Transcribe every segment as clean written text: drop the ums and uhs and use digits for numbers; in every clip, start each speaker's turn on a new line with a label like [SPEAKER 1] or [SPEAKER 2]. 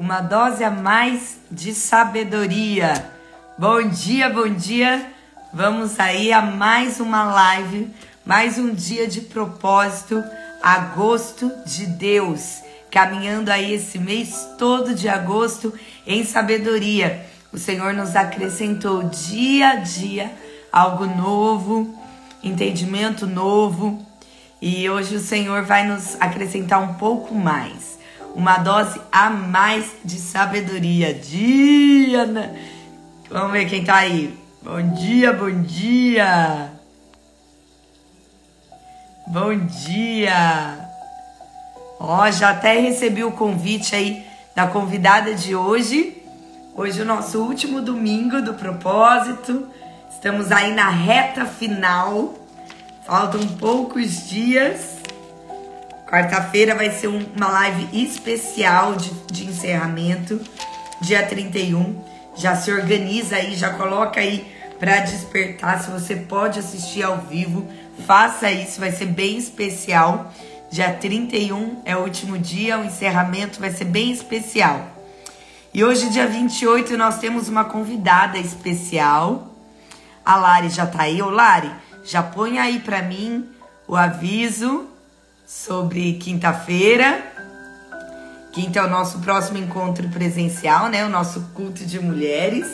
[SPEAKER 1] uma dose a mais de sabedoria. Bom dia, bom dia. Vamos aí a mais uma live, mais um dia de propósito, agosto de Deus. Caminhando aí esse mês todo de agosto em sabedoria. O Senhor nos acrescentou dia a dia algo novo, entendimento novo. E hoje o Senhor vai nos acrescentar um pouco mais. Uma dose a mais de sabedoria. Diana. Vamos ver quem tá aí. Bom dia, bom dia. Bom dia. Ó, já até recebi o convite aí da convidada de hoje. Hoje é o nosso último domingo do propósito. Estamos aí na reta final. Faltam poucos dias. Quarta-feira vai ser uma live especial de encerramento. Dia 31. Já se organiza aí, já coloca aí para despertar. Se você pode assistir ao vivo, faça isso. Vai ser bem especial. Dia 31 é o último dia. O encerramento vai ser bem especial. E hoje, dia 28, nós temos uma convidada especial. A Lari já tá aí. Ô, Lari, já põe aí para mim o aviso sobre quinta-feira. Quinta é o nosso próximo encontro presencial, né? O nosso culto de mulheres.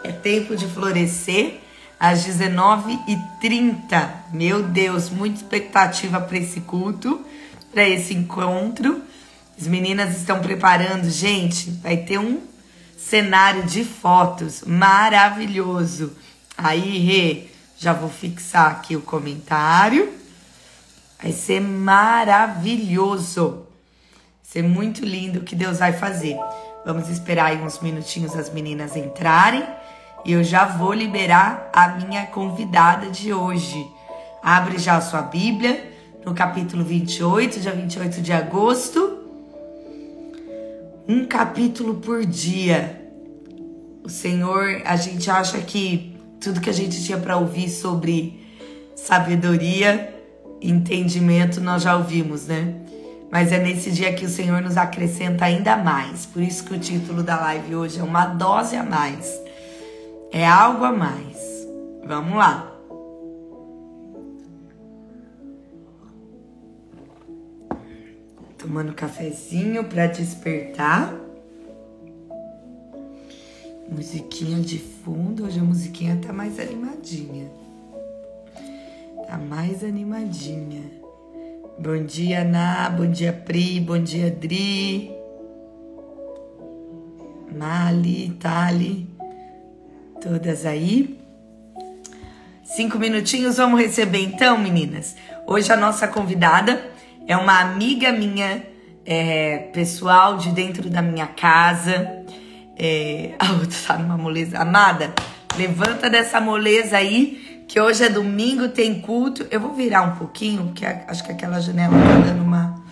[SPEAKER 1] É tempo de florescer às 19h30. Meu Deus, muita expectativa para esse culto, para esse encontro. As meninas estão preparando, gente, vai ter um cenário de fotos maravilhoso. Aí, Rê, já vou fixar aqui o comentário. Vai ser maravilhoso. Vai ser muito lindo o que Deus vai fazer. Vamos esperar aí uns minutinhos as meninas entrarem. E eu já vou liberar a minha convidada de hoje. Abre já a sua Bíblia no capítulo 28, dia 28 de agosto. Um capítulo por dia. O Senhor, a gente acha que tudo que a gente tinha para ouvir sobre sabedoria, entendimento, nós já ouvimos, né? Mas é nesse dia que o Senhor nos acrescenta ainda mais. Por isso que o título da live hoje é uma dose a mais. É algo a mais. Vamos lá. Tomando cafezinho para despertar. Musiquinha de fundo. Hoje a musiquinha tá mais animadinha. Tá mais animadinha. Bom dia, Ná. Bom dia, Pri. Bom dia, Dri. Mali, Tali. Todas aí. 5 minutinhos. Vamos receber então, meninas. Hoje a nossa convidada é uma amiga minha, pessoal, de dentro da minha casa. A outra tá numa moleza. Amada, levanta dessa moleza aí, que hoje é domingo, tem culto. Eu vou virar um pouquinho, porque acho que aquela janela tá dando uma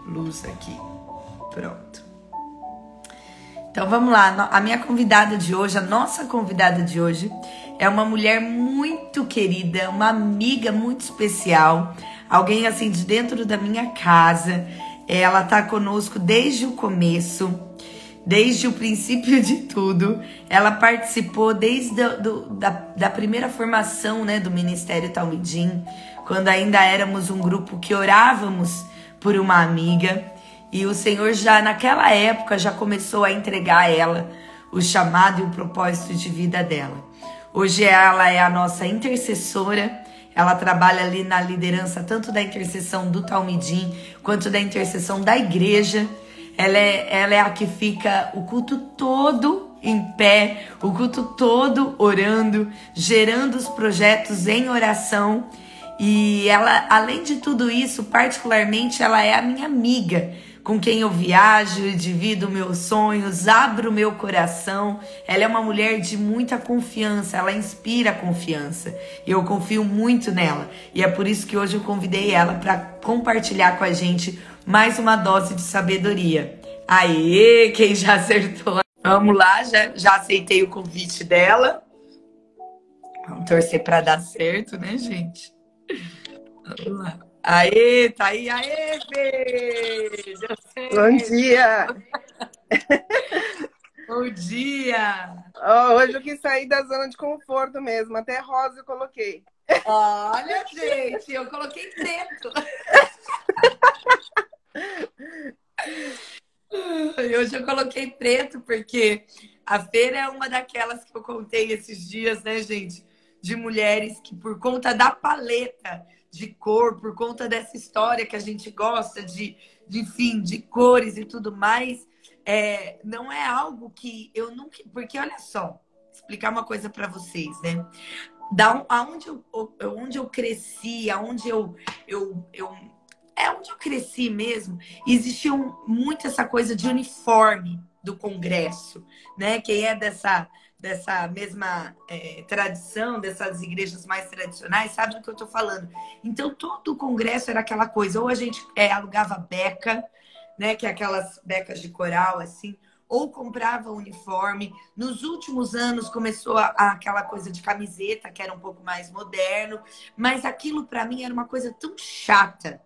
[SPEAKER 1] luz aqui. Pronto. Então vamos lá. A minha convidada de hoje, a nossa convidada de hoje, é uma mulher muito querida, uma amiga muito especial. Alguém assim de dentro da minha casa. Ela tá conosco desde o começo, desde o princípio de tudo. Ela participou desde da primeira formação, né, do Ministério Talmidim, quando ainda éramos um grupo que orávamos por uma amiga. E o Senhor já naquela época já começou a entregar a ela o chamado e o propósito de vida dela. Hoje ela é a nossa intercessora. Ela trabalha ali na liderança tanto da intercessão do Talmidim quanto da intercessão da igreja. Ela é a que fica o culto todo em pé, o culto todo orando, gerando os projetos em oração. E ela, além de tudo isso, particularmente, ela é a minha amiga, com quem eu viajo, divido meus sonhos, abro meu coração. Ela é uma mulher de muita confiança, ela inspira confiança. E eu confio muito nela. E é por isso que hoje eu convidei ela para compartilhar com a gente mais uma dose de sabedoria. Aê, quem já acertou? Vamos lá, já aceitei o convite dela. Vamos torcer para dar certo, né, gente? Vamos lá. Aê, tá aí, aê, Fê!
[SPEAKER 2] Bom dia!
[SPEAKER 1] Bom dia!
[SPEAKER 2] Hoje eu quis sair da zona de conforto mesmo. Até rosa eu coloquei.
[SPEAKER 1] Olha, gente, eu coloquei preto. E hoje eu coloquei preto porque a feira é uma daquelas que eu contei esses dias, né, gente? De mulheres que, por conta da paleta de cor, por conta dessa história que a gente gosta enfim, de cores e tudo mais, não é algo que eu nunca. Porque, olha só, explicar uma coisa para vocês, né? Onde eu cresci, onde eu cresci mesmo, existia muito essa coisa de uniforme do Congresso, né? Quem é dessa mesma tradição, dessas igrejas mais tradicionais, sabe do que eu estou falando. Então, todo o Congresso era aquela coisa, ou a gente alugava beca, né? Que é aquelas becas de coral, assim, ou comprava uniforme. Nos últimos anos começou aquela coisa de camiseta, que era um pouco mais moderno, mas aquilo para mim era uma coisa tão chata,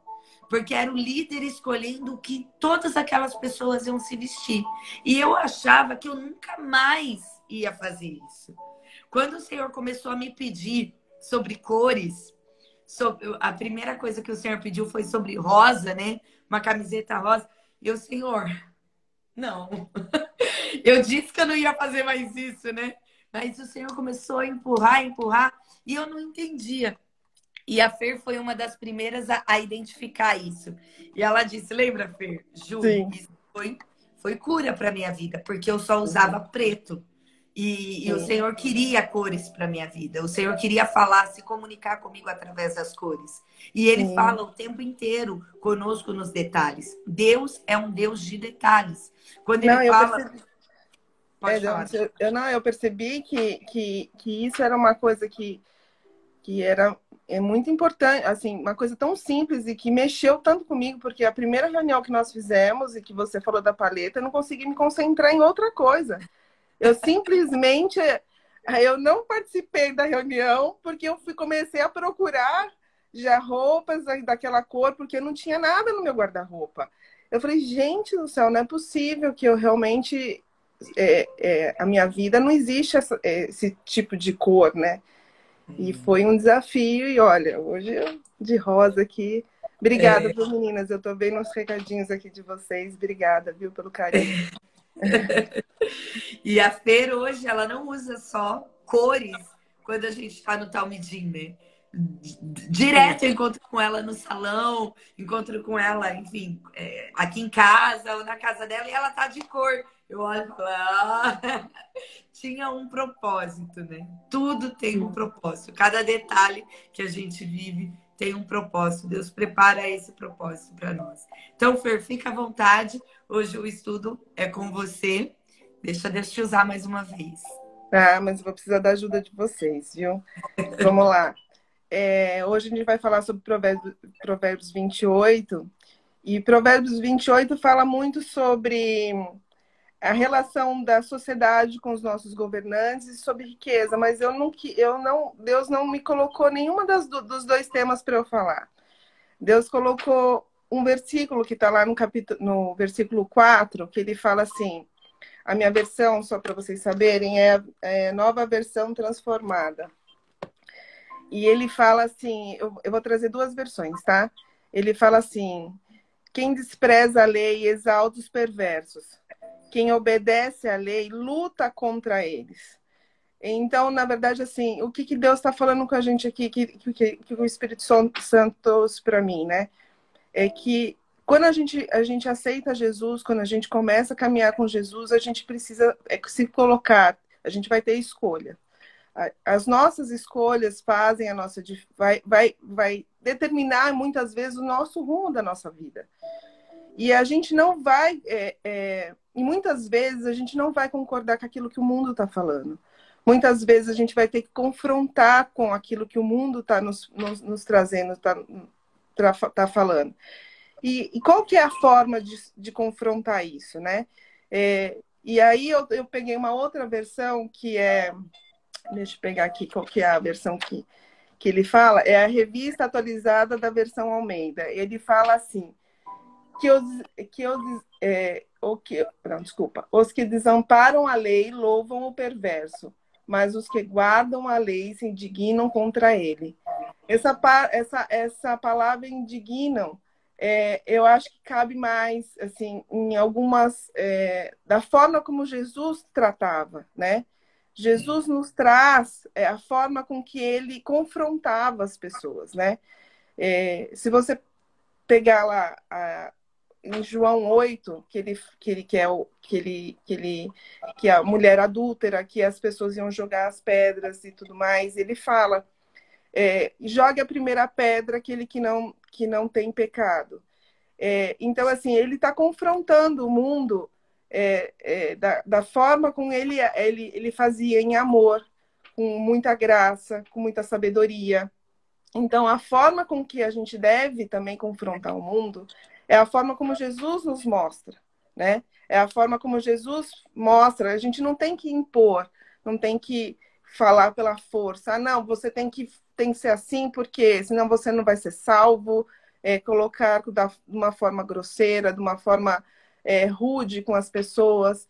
[SPEAKER 1] porque era o líder escolhendo o que todas aquelas pessoas iam se vestir. E eu achava que eu nunca mais ia fazer isso. Quando o Senhor começou a me pedir sobre cores, a primeira coisa que o Senhor pediu foi sobre rosa, né? Uma camiseta rosa. E o Senhor, não. Eu disse que eu não ia fazer mais isso, né? Mas o Senhor começou a empurrar, empurrar, e eu não entendia. E a Fer foi uma das primeiras a identificar isso. E ela disse: lembra, Fer? Ju,
[SPEAKER 2] Sim,
[SPEAKER 1] isso foi cura para minha vida, porque eu só usava preto. E o
[SPEAKER 2] sim,
[SPEAKER 1] Senhor queria cores para minha vida. O Senhor queria falar, se comunicar comigo através das cores. E Ele
[SPEAKER 2] sim.
[SPEAKER 1] fala o tempo inteiro conosco nos detalhes. Deus é um Deus de detalhes. Quando Ele
[SPEAKER 2] Não, eu
[SPEAKER 1] fala,
[SPEAKER 2] percebi.
[SPEAKER 1] pode falar.
[SPEAKER 2] Eu percebi que isso era uma coisa que é muito importante, assim, uma coisa tão simples e que mexeu tanto comigo, porque a primeira reunião que nós fizemos e que você falou da paleta, eu não consegui me concentrar em outra coisa. Eu simplesmente, eu não participei da reunião porque comecei a procurar já roupas daquela cor, porque eu não tinha nada no meu guarda-roupa. Eu falei, gente do céu, não é possível que eu realmente, a minha vida não existe esse tipo de cor, né? E foi um desafio, e olha, hoje eu de rosa aqui. Obrigada, viu, meninas? Eu tô vendo os recadinhos aqui de vocês. Obrigada, viu, pelo carinho.
[SPEAKER 1] E a Fer hoje, ela não usa só cores quando a gente está no Talmidim, né?
[SPEAKER 2] Sim,
[SPEAKER 1] Direto eu encontro com ela no salão, encontro com ela, enfim, aqui em casa ou na casa dela, e ela tá de cor. Eu olho e falo, tinha um propósito, né? Tudo tem um
[SPEAKER 2] sim.
[SPEAKER 1] propósito. Cada detalhe que a gente vive tem um propósito. Deus prepara esse propósito para nós. Então, Fer, fica à vontade. Hoje o estudo é com você. Deixa Deus te usar mais uma vez.
[SPEAKER 2] Ah, mas eu vou precisar da ajuda de vocês, viu? Vamos lá. Hoje a gente vai falar sobre Provérbios 28. E Provérbios 28 fala muito sobre a relação da sociedade com os nossos governantes e sobre riqueza, mas Deus não me colocou nenhuma dos dois temas para eu falar. Deus colocou um versículo que está lá no versículo 4, que ele fala assim, a minha versão, só para vocês saberem, é nova versão transformada. E ele fala assim, eu vou trazer duas versões, tá? Ele fala assim, quem despreza a lei exalta os perversos. Quem obedece à lei luta contra eles. Então, na verdade, assim, o que Deus está falando com a gente aqui, que o Espírito Santo trouxe para mim, né? É que quando a gente aceita Jesus, quando a gente começa a caminhar com Jesus, a gente precisa se colocar, a gente vai ter escolha. As nossas escolhas fazem vai determinar muitas vezes o nosso rumo da nossa vida. E a gente não vai, e muitas vezes a gente não vai concordar com aquilo que o mundo está falando. Muitas vezes a gente vai ter que confrontar com aquilo que o mundo está nos trazendo, tá falando. E qual que é a forma de confrontar isso, né? E aí eu peguei uma outra versão que é... Deixa eu pegar aqui qual que é a versão que ele fala. É a revista atualizada da versão Almeida. Ele fala assim, que os, não, desculpa. Os que desamparam a lei louvam o perverso, mas os que guardam a lei se indignam contra ele. Essa palavra indignam, eu acho que cabe mais assim em algumas da forma como Jesus tratava, né? Jesus nos traz a forma com que ele confrontava as pessoas, né? Se você pegar lá em João 8, que a mulher adúltera, que as pessoas iam jogar as pedras e tudo mais, ele fala, jogue a primeira pedra aquele que não tem pecado. Então, assim, ele está confrontando o mundo da forma como ele fazia em amor, com muita graça, com muita sabedoria. Então, a forma com que a gente deve também confrontar o mundo é a forma como Jesus nos mostra, né? É a forma como Jesus mostra. A gente não tem que impor, não tem que falar pela força. Ah, não, você tem que ser assim, porque senão você não vai ser salvo. Colocar de uma forma grosseira, de uma forma rude com as pessoas.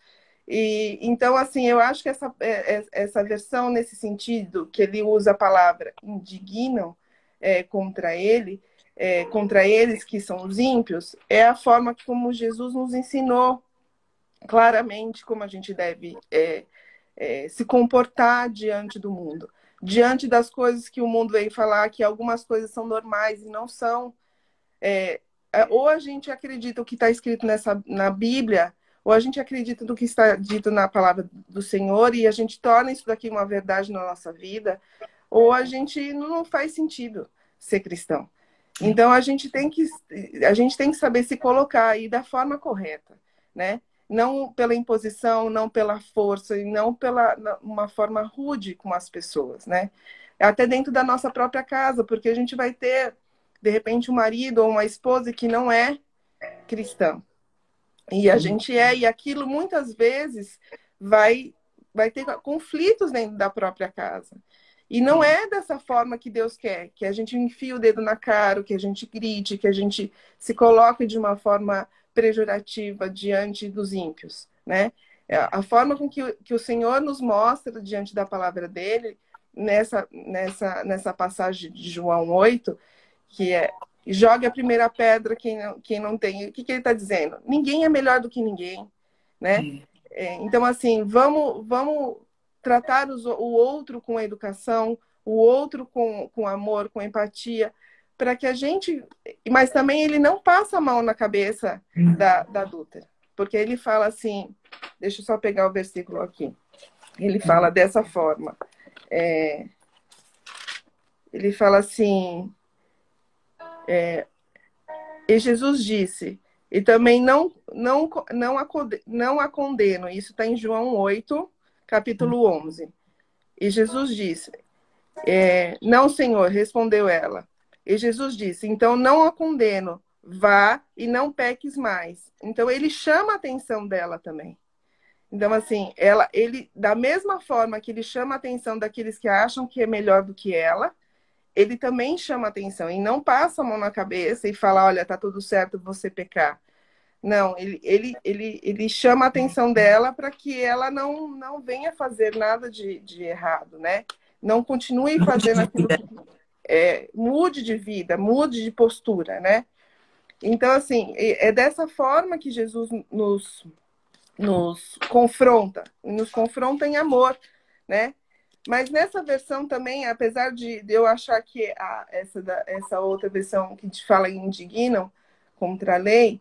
[SPEAKER 2] Então, assim, eu acho que essa versão, nesse sentido, que ele usa a palavra indignam, contra eles que são os ímpios, é a forma como Jesus nos ensinou claramente como a gente deve se comportar diante do mundo, diante das coisas que o mundo veio falar, que algumas coisas são normais e não são. Ou a gente acredita o que está escrito na Bíblia, ou a gente acredita no que está dito na palavra do Senhor e a gente torna isso daqui uma verdade na nossa vida, ou a gente não faz sentido ser cristão. Então a gente tem que saber se colocar aí da forma correta, né? Não pela imposição, não pela força e não pela uma forma rude com as pessoas, né? Até dentro da nossa própria casa, porque a gente vai ter de repente um marido ou uma esposa que não é cristã. E a gente e aquilo muitas vezes vai ter conflitos dentro da própria casa. E não é dessa forma que Deus quer, que a gente enfie o dedo na cara, que a gente grite, que a gente se coloque de uma forma pejorativa diante dos ímpios, né? A forma com que o Senhor nos mostra diante da palavra dele, nessa passagem de João 8, que jogue a primeira pedra quem não tem. O que ele está dizendo? Ninguém é melhor do que ninguém, né? Então, assim, vamos tratar o outro com educação, o outro com amor, com empatia, para que a gente... Mas também ele não passa a mão na cabeça da adúltera, porque ele fala assim... Deixa eu só pegar o versículo aqui. Ele fala dessa forma. Ele fala assim... E Jesus disse, e também não a condeno. Isso está em João 8, capítulo 11. E Jesus disse, não, Senhor, respondeu ela. E Jesus disse, então não a condeno, vá e não peques mais. Então ele chama a atenção dela também. Então, assim, ele, da mesma forma que ele chama a atenção daqueles que acham que é melhor do que ela, ele também chama atenção e não passa a mão na cabeça e fala, olha, tá tudo certo você pecar. Não, ele chama a atenção dela para que ela não venha fazer nada de errado, né? Não continue fazendo aquilo que mude de vida, mude de postura, né? Então, assim, é dessa forma que Jesus nos confronta em amor, né? Mas nessa versão também, apesar de eu achar que essa outra versão que te fala em indignam contra a lei,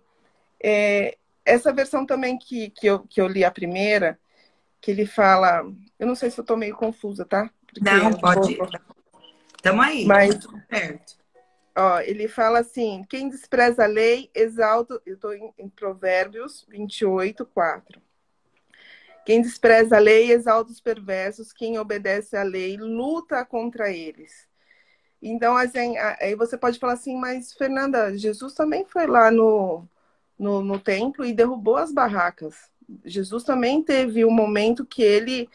[SPEAKER 2] essa versão também que eu li a primeira, que ele fala... Eu não sei se eu estou meio confusa, tá?
[SPEAKER 1] Porque não, pode ir. Estamos aí.
[SPEAKER 2] Mas,
[SPEAKER 1] certo.
[SPEAKER 2] Ele fala assim, quem despreza a lei, exalta... Eu estou em Provérbios 28, 4. Quem despreza a lei, exalta os perversos. Quem obedece à lei, luta contra eles. Então, assim, aí você pode falar assim, mas, Fernanda, Jesus também foi lá no templo e derrubou as barracas. Jesus também teve um momento que ele,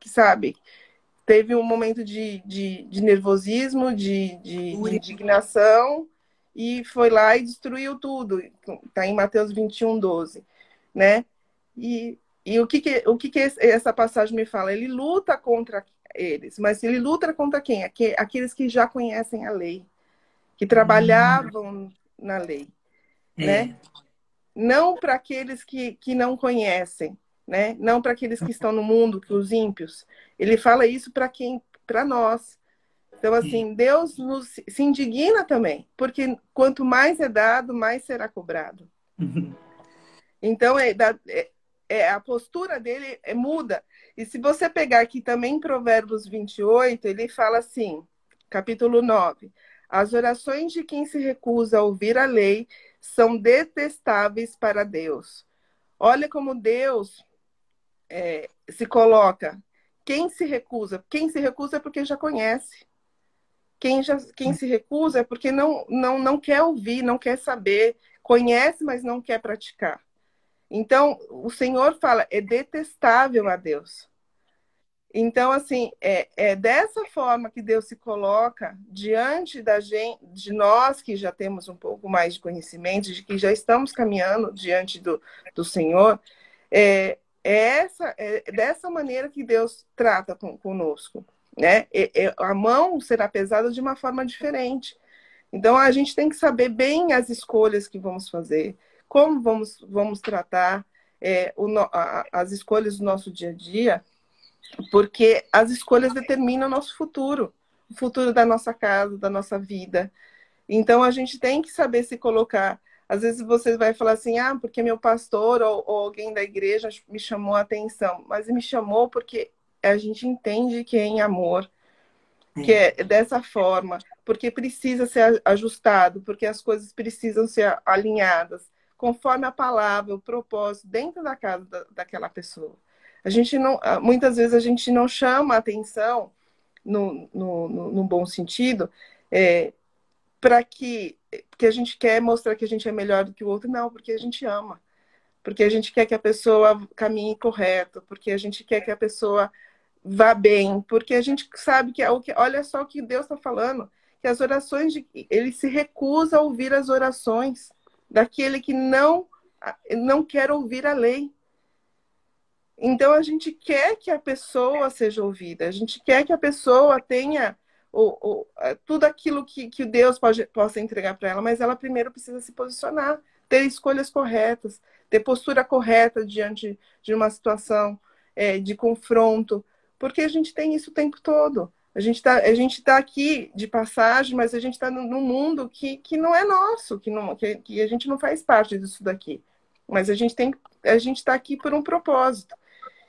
[SPEAKER 2] sabe, teve um momento de nervosismo, de indignação, e foi lá e destruiu tudo. Está em Mateus 21, 12. né? E o que essa passagem me fala? Ele luta contra eles, mas ele luta contra quem? Aqueles que já conhecem a lei, que trabalhavam na lei, né?
[SPEAKER 1] É.
[SPEAKER 2] Não para aqueles que não conhecem, né? Não para aqueles que estão no mundo, que os ímpios. Ele fala isso para quem? Para nós. Então, assim, Deus se indigna também, porque quanto mais é dado, mais será cobrado. Então, a postura dele muda. E se você pegar aqui também em Provérbios 28, ele fala assim, capítulo 9: as orações de quem se recusa a ouvir a lei são detestáveis para Deus. Olha como Deus se coloca. Quem se recusa é porque já conhece. Quem se recusa é porque não quer ouvir, não quer saber, conhece, mas não quer praticar. Então, o Senhor fala, é detestável a Deus. Então, assim, é dessa forma que Deus se coloca diante da gente, de nós que já temos um pouco mais de conhecimento, de que já estamos caminhando diante do Senhor, é dessa maneira que Deus trata conosco, né? A mão será pesada de uma forma diferente. Então, a gente tem que saber bem as escolhas que vamos fazer, como vamos tratar as escolhas do nosso dia a dia, porque as escolhas determinam o nosso futuro, o futuro da nossa casa, da nossa vida. Então, a gente tem que saber se colocar. Às vezes você vai falar assim, porque meu pastor ou alguém da igreja me chamou a atenção. Mas me chamou porque a gente entende que é em amor, que é dessa forma, porque precisa ser ajustado, porque as coisas precisam ser alinhadas, conforme a palavra, o propósito, dentro da casa daquela pessoa. A gente não, muitas vezes a gente não chama a atenção, no bom sentido, para porque a gente quer mostrar que a gente é melhor do que o outro, não, porque a gente ama. Porque a gente quer que a pessoa caminhe correto, porque a gente quer que a pessoa vá bem, porque a gente sabe olha só o que Deus está falando, que as orações ele se recusa a ouvir as orações daquele que não quer ouvir a lei. Então a gente quer que a pessoa seja ouvida, a gente quer que a pessoa tenha tudo aquilo que Deus possa entregar para ela, mas ela primeiro precisa se posicionar, ter escolhas corretas, ter postura correta diante de uma situação de confronto, porque a gente tem isso o tempo todo. A gente tá aqui de passagem, mas a gente está num mundo que não é nosso, que a gente não faz parte disso daqui. Mas a gente está aqui por um propósito.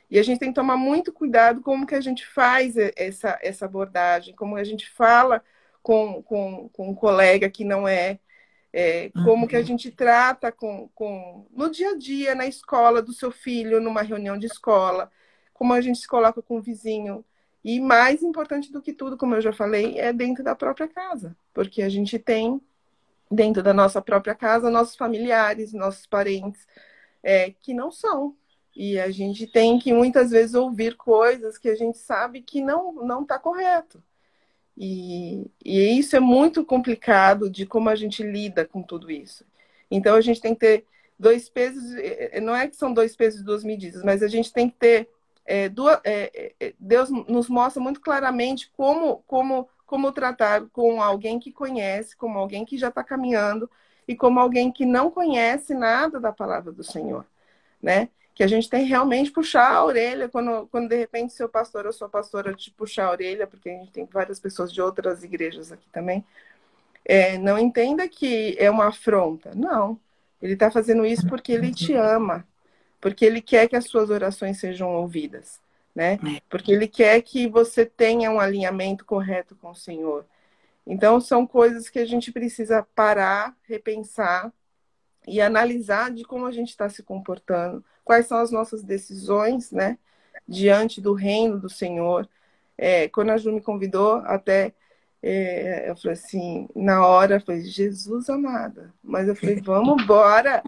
[SPEAKER 2] E a gente tem que tomar muito cuidado como que a gente faz essa abordagem, como a gente fala com um colega que não como que a gente trata no dia a dia, na escola do seu filho, numa reunião de escola, como a gente se coloca com o vizinho. E mais importante do que tudo, como eu já falei, é dentro da própria casa, porque a gente tem dentro da nossa própria casa nossos familiares, nossos parentes, que não são. E a gente tem que muitas vezes ouvir coisas que a gente sabe que não está correto. E isso é muito complicado de como a gente lida com tudo isso. Então a gente tem que ter dois pesos, não é que são dois pesos e duas medidas, mas a gente tem que ter Deus nos mostra muito claramente como tratar com alguém que conhece, como alguém que já está caminhando e como alguém que não conhece nada da palavra do Senhor, né? Que a gente tem realmente puxar a orelha quando de repente seu pastor ou sua pastora te puxar a orelha, porque a gente tem várias pessoas de outras igrejas aqui também, não entenda que é uma afronta. Não. Ele está fazendo isso porque ele te ama, porque ele quer que as suas orações sejam ouvidas, né? Porque ele quer que você tenha um alinhamento correto com o Senhor. Então, são coisas que a gente precisa parar, repensar e analisar de como a gente está se comportando, quais são as nossas decisões, né, diante do reino do Senhor. Quando a Ju me convidou, até eu falei assim, na hora, eu falei, Jesus amada, mas eu falei, vamos embora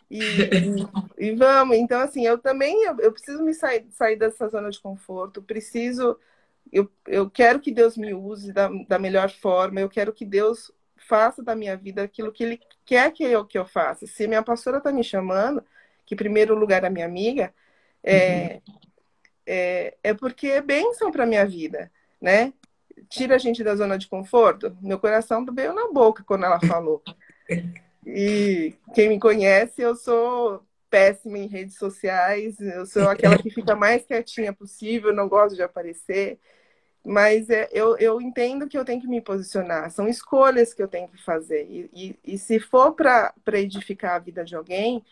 [SPEAKER 2] e vamos. Então, assim, eu também eu preciso me sair dessa zona de conforto, eu quero que Deus me use da melhor forma, eu quero que Deus faça da minha vida aquilo que Ele quer que eu faça. Se minha pastora está me chamando, que primeiro lugar é a minha amiga, é porque é bênção para minha vida, né? Tira a gente da zona de conforto. Meu coração veio na boca quando ela falou. E quem me conhece, eu sou péssima em redes sociais, eu sou aquela que fica mais quietinha possível, não gosto de aparecer, mas eu entendo que eu tenho que me posicionar, são escolhas que eu tenho que fazer. E se for para edificar a vida de alguém,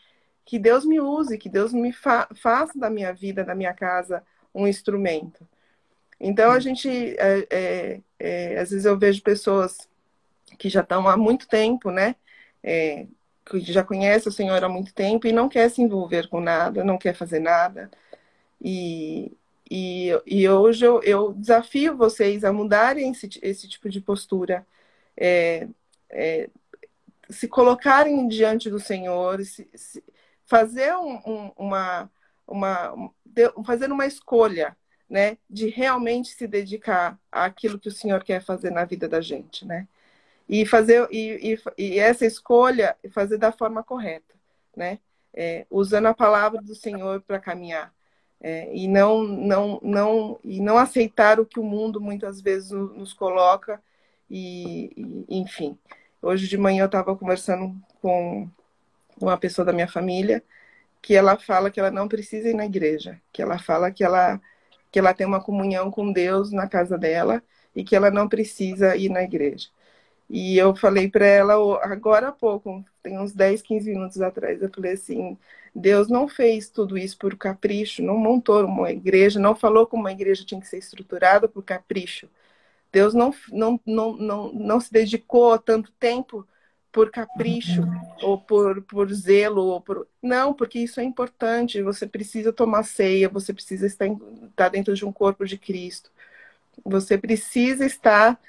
[SPEAKER 2] que Deus me use, que Deus me faça da minha vida, da minha casa, um instrumento. Então, a gente, às vezes eu vejo pessoas que já estão há muito tempo, né? Que já conhece o Senhor há muito tempo e não quer se envolver com nada, não quer fazer nada. E hoje eu desafio vocês a mudarem esse tipo de postura, se colocarem diante do Senhor, fazer fazer uma escolha, né, de realmente se dedicar àquilo que o Senhor quer fazer na vida da gente, né? E fazer e essa escolha fazer da forma correta, né? Usando a palavra do Senhor para caminhar, e não aceitar o que o mundo muitas vezes nos coloca enfim. Hoje de manhã eu estava conversando com uma pessoa da minha família que ela fala que ela não precisa ir na igreja, que ela fala que ela tem uma comunhão com Deus na casa dela e que ela não precisa ir na igreja. E eu falei para ela agora há pouco, tem uns 10, 15 minutos atrás, eu falei assim, Deus não fez tudo isso por capricho, não montou uma igreja, não falou como uma igreja tinha que ser estruturada por capricho. Deus não se dedicou tanto tempo por capricho, ou por zelo, não, porque isso é importante, você precisa tomar ceia, você precisa estar dentro de um corpo de Cristo, você precisa estar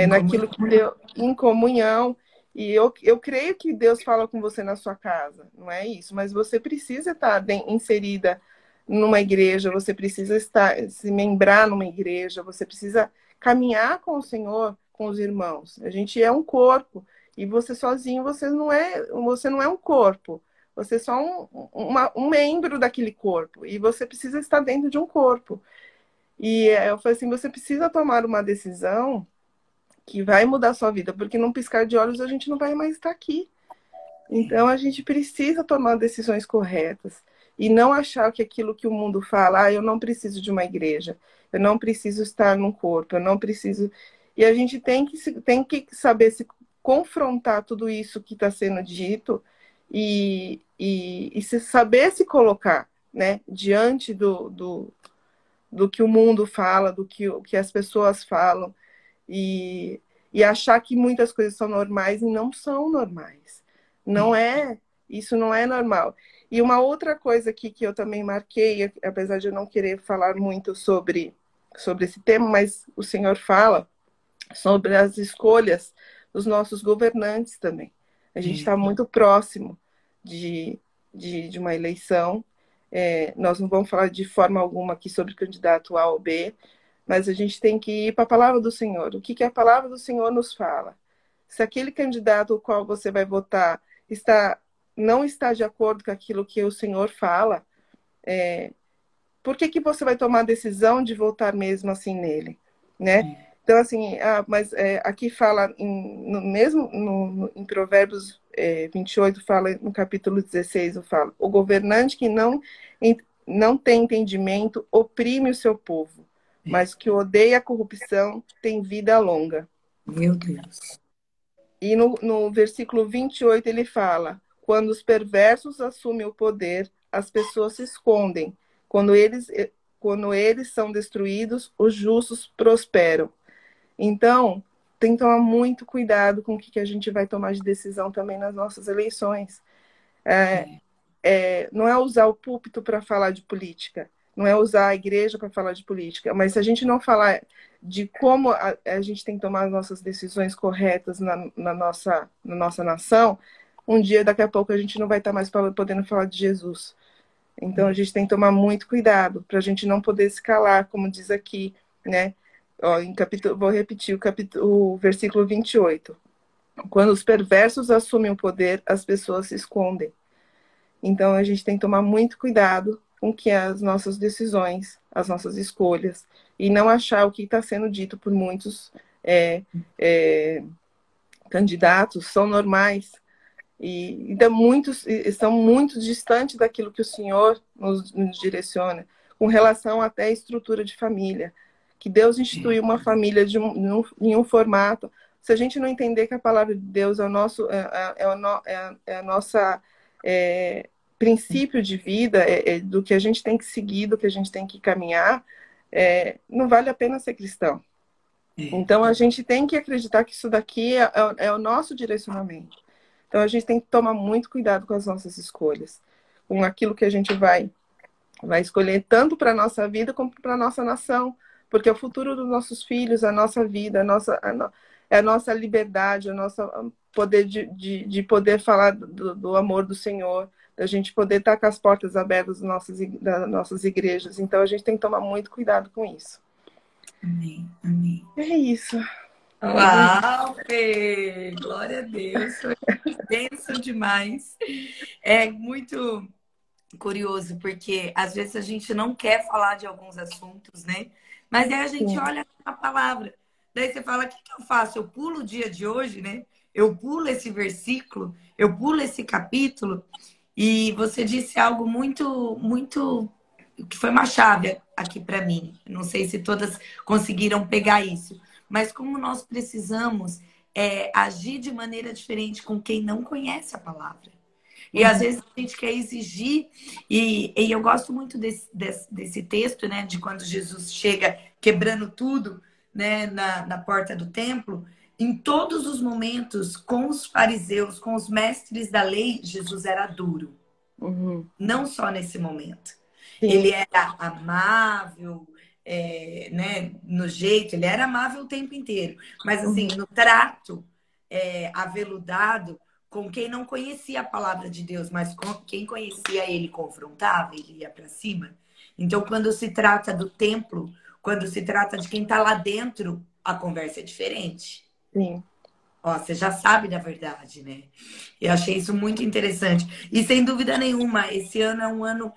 [SPEAKER 2] naquilo que Deus, em comunhão, e eu creio que Deus fala com você na sua casa, não é isso, mas você precisa estar inserida numa igreja, você precisa se membrar numa igreja, você precisa caminhar com o Senhor, com os irmãos. A gente é um corpo, e você sozinho, você não é um corpo, você é só um membro daquele corpo, e você precisa estar dentro de um corpo. E eu falei assim, você precisa tomar uma decisão que vai mudar a sua vida, porque num piscar de olhos a gente não vai mais estar aqui. Então a gente precisa tomar decisões corretas e não achar que aquilo que o mundo fala, eu não preciso de uma igreja, eu não preciso estar num corpo, eu não preciso... E a gente tem que saber se confrontar tudo isso que está sendo dito e saber se colocar, né, diante do que o mundo fala, do que as pessoas falam, e achar que muitas coisas são normais e não são normais. Isso não é normal. E uma outra coisa aqui que eu também marquei, apesar de eu não querer falar muito sobre esse tema, mas o Senhor fala sobre as escolhas dos nossos governantes também. A gente está muito próximo de uma eleição. Nós não vamos falar de forma alguma aqui sobre candidato A ou B, mas a gente tem que ir para a palavra do Senhor. O que a palavra do Senhor nos fala? Se aquele candidato ao qual você vai votar não está de acordo com aquilo que o Senhor fala, por que você vai tomar a decisão de votar mesmo assim nele? Né? Então, assim, mas aqui fala, em Provérbios 28, fala no capítulo 16, fala, o governante que não tem entendimento oprime o seu povo, mas que odeia a corrupção tem vida longa.
[SPEAKER 1] Meu Deus.
[SPEAKER 2] E no versículo 28 ele fala, quando os perversos assumem o poder, as pessoas se escondem. Quando eles são destruídos, os justos prosperam. Então, tem que tomar muito cuidado com o que a gente vai tomar de decisão também nas nossas eleições. Não é usar o púlpito para falar de política, não é usar a igreja para falar de política, mas se a gente não falar de como a gente tem que tomar as nossas decisões corretas na nossa nação, um dia, daqui a pouco, a gente não vai estar mais podendo falar de Jesus. Então, a gente tem que tomar muito cuidado para a gente não poder se calar, como diz aqui, né? Vou repetir o versículo 28. Quando os perversos assumem o poder, as pessoas se escondem. Então a gente tem que tomar muito cuidado com que as nossas decisões, as nossas escolhas, e não achar o que está sendo dito por muitos é, é, candidatos são normais e ainda muitos estão muito distantes daquilo que o Senhor nos direciona, com relação até à estrutura de família, que Deus instituiu uma família em um formato. Se a gente não entender que a palavra de Deus é o nosso é a nossa princípio de vida, do que a gente tem que seguir, do que a gente tem que caminhar, não vale a pena ser cristão. Então a gente tem que acreditar que isso daqui é o nosso direcionamento. Então a gente tem que tomar muito cuidado com as nossas escolhas, com aquilo que a gente vai escolher tanto para a nossa vida como para a nossa nação, porque é o futuro dos nossos filhos, a nossa vida, a nossa liberdade, o nosso poder de poder falar do amor do Senhor, da gente poder estar com as portas abertas das nossas igrejas. Então a gente tem que tomar muito cuidado com isso.
[SPEAKER 1] Amém, amém.
[SPEAKER 2] É isso.
[SPEAKER 1] Uau, Fê! Glória a Deus, foi bênção demais. É muito curioso, porque às vezes a gente não quer falar de alguns assuntos, né? Mas aí a gente
[SPEAKER 2] Sim.
[SPEAKER 1] olha a palavra. Daí você fala, o que eu faço? Eu pulo o dia de hoje, né? Eu pulo esse versículo, eu pulo esse capítulo. E você disse algo muito, muito, que foi uma chave aqui para mim. Não sei se todas conseguiram pegar isso. Mas como nós precisamos agir de maneira diferente com quem não conhece a palavra. E às vezes a gente quer exigir, e eu gosto muito desse texto, né? De quando Jesus chega quebrando tudo, né, na porta do templo. Em todos os momentos, com os fariseus, com os mestres da lei, Jesus era duro. Não só nesse momento.
[SPEAKER 2] Sim.
[SPEAKER 1] Ele era amável, né, no jeito, ele era amável o tempo inteiro. Mas assim, no trato aveludado, com quem não conhecia a palavra de Deus, mas com quem conhecia ele confrontava, ele ia para cima. Então, quando se trata do templo, quando se trata de quem está lá dentro, a conversa é diferente.
[SPEAKER 2] Sim.
[SPEAKER 1] Ó, você já sabe da verdade, né? Eu achei isso muito interessante. E sem dúvida nenhuma, esse ano é um ano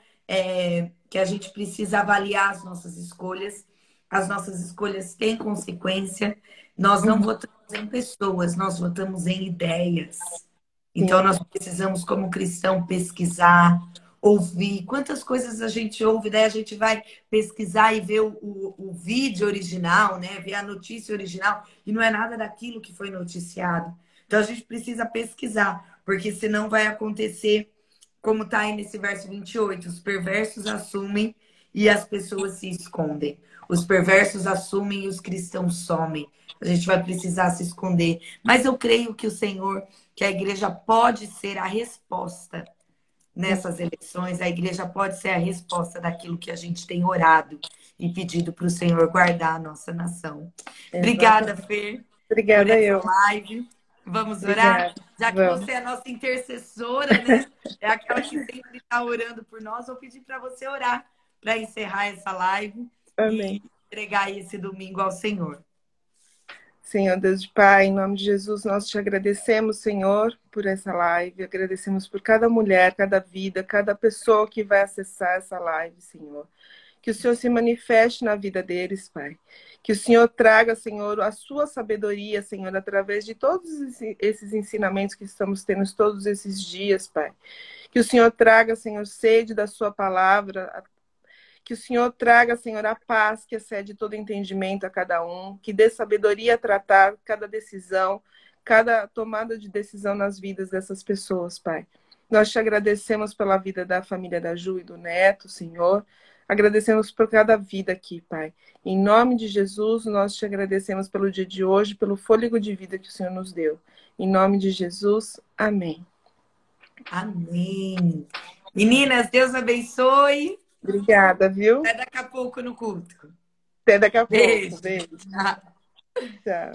[SPEAKER 1] que a gente precisa avaliar as nossas escolhas. As nossas escolhas têm consequência. Nós não votamos em pessoas, nós votamos em ideias. Então, nós precisamos, como cristão, pesquisar, ouvir. Quantas coisas a gente ouve, daí a gente vai pesquisar e ver o vídeo original, né? Ver a notícia original, e não é nada daquilo que foi noticiado. Então, a gente precisa pesquisar, porque senão vai acontecer, como está aí nesse verso 28, os perversos assumem e as pessoas se escondem. Os perversos assumem e os cristãos somem. A gente vai precisar se esconder. Mas eu creio que o Senhor, que a igreja pode ser a resposta nessas eleições, a igreja pode ser a resposta daquilo que a gente tem orado e pedido para o Senhor guardar a nossa nação. Obrigada, Fê, por
[SPEAKER 2] Obrigada
[SPEAKER 1] essa
[SPEAKER 2] eu.
[SPEAKER 1] live. Vamos orar?
[SPEAKER 2] Obrigada.
[SPEAKER 1] Já que
[SPEAKER 2] Vamos.
[SPEAKER 1] você é a nossa intercessora, né? É aquela que sempre está orando por nós, vou pedir para você orar para encerrar essa live
[SPEAKER 2] Amém.
[SPEAKER 1] e entregar esse domingo ao Senhor.
[SPEAKER 2] Senhor Deus de Pai, em nome de Jesus, nós te agradecemos, Senhor, por essa live. Agradecemos por cada mulher, cada vida, cada pessoa que vai acessar essa live, Senhor. Que o Senhor se manifeste na vida deles, Pai. Que o Senhor traga, Senhor, a sua sabedoria, Senhor, através de todos esses ensinamentos que estamos tendo todos esses dias, Pai. Que o Senhor traga, Senhor, sede da sua palavra. Que o Senhor traga, Senhor, a paz que excede todo entendimento a cada um. Que dê sabedoria a tratar cada decisão, cada tomada de decisão nas vidas dessas pessoas, Pai. Nós te agradecemos pela vida da família da Ju e do Neto, Senhor. Agradecemos por cada vida aqui, Pai. Em nome de Jesus, nós te agradecemos pelo dia de hoje, pelo fôlego de vida que o Senhor nos deu. Em nome de Jesus, amém.
[SPEAKER 1] Amém. Meninas, Deus abençoe.
[SPEAKER 2] Obrigada, viu?
[SPEAKER 1] Até daqui a pouco no culto.
[SPEAKER 2] Até daqui a pouco.
[SPEAKER 1] Beijo.
[SPEAKER 2] Beijo. Tchau.